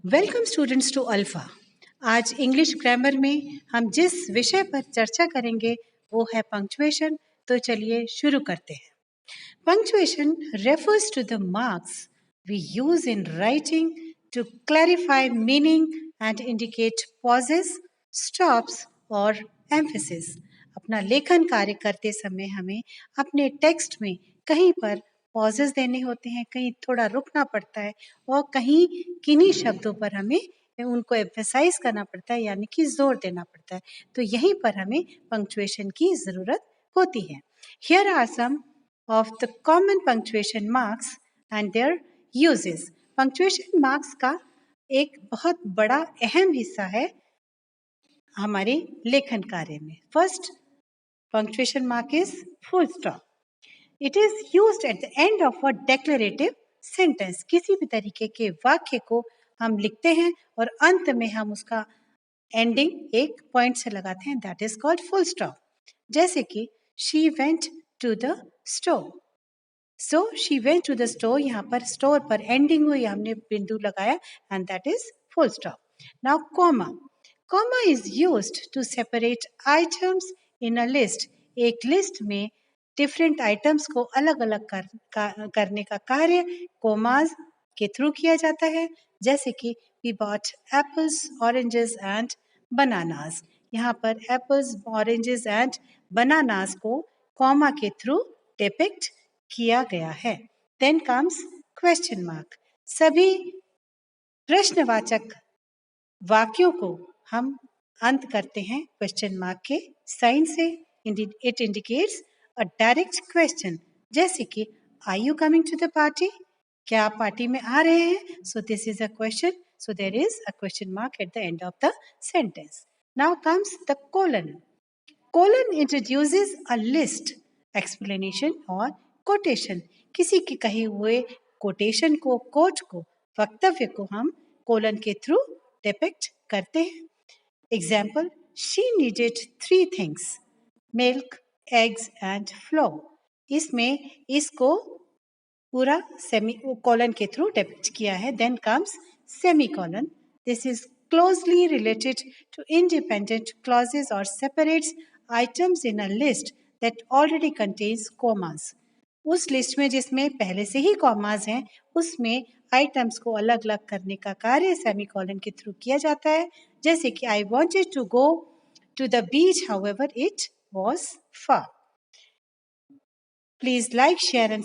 Welcome students to Alpha. आज English grammar में हम जिस विषय पर चर्चा करेंगे वो है पंक्चुएशन। तो चलिए शुरू करते हैं। Punctuation refers to the marks we use in writing to clarify meaning and indicate pauses, stops और एम्फेसिस। अपना लेखन कार्य करते समय हमें अपने टेक्स्ट में कहीं पर पॉजेस देने होते हैं, कहीं थोड़ा रुकना पड़ता है और कहीं किन्हीं शब्दों पर हमें उनको एम्फेसाइज करना पड़ता है, यानी कि जोर देना पड़ता है। तो यहीं पर हमें पंक्चुएशन की ज़रूरत होती है। Here are some of the common punctuation marks and their uses. Punctuation marks का एक बहुत बड़ा अहम हिस्सा है हमारे लेखन कार्य में। First punctuation mark is full stop. It is used at the end of a declarative sentence. किसी भी तरीके के वाक्य को हम लिखते हैं और अंत में हम उसका एंडिंग एक पॉइंट से लगाते हैं, that is called full stop. जैसे कि she went to the store. So she went to the store, यहाँ पर स्टोर पर एंडिंग हुई, हमने बिंदु लगाया and that is full stop. Now comma. Comma is used to separate items in a list. एक लिस्ट में डिफरेंट आइटम्स को अलग अलग करने का कार्य कोमास के थ्रू किया जाता है। जैसे कि we bought apples, oranges and bananas. यहाँ पर एप्पल्स, ऑरेंजेस एंड बनानास को कॉमा के थ्रू डिपिक्ट किया गया है। Then comes question mark. सभी प्रश्नवाचक वाक्यों को हम अंत करते हैं क्वेश्चन मार्क के साइन से। It indicates a direct question, जैसे कि are you coming to the party? क्या आप पार्टी में आ रहे हैं? So this is a question, so there is a question mark at the end of the sentence. Now comes the colon. Colon introduces a list, explanation और quotation. किसी के कहे हुए कोटेशन को, कोट को, वक्तव्य को हम कोलन के थ्रू डिपिक्ट करते हैं। Example, she needed 3 things, milk, eggs and flour. इसमें इसको पूरा सेमी कोलन के थ्रू डिपिक्ट किया है। Then comes semicolon. This is closely related to independent clauses और separates items in a list that already contains commas. उस list में जिसमें पहले से ही कॉमास हैं, उसमें आइटम्स को अलग अलग करने का कार्य सेमीकोलन के थ्रू किया जाता है। जैसे कि I wanted to go to the beach, however it was far. Please like, share and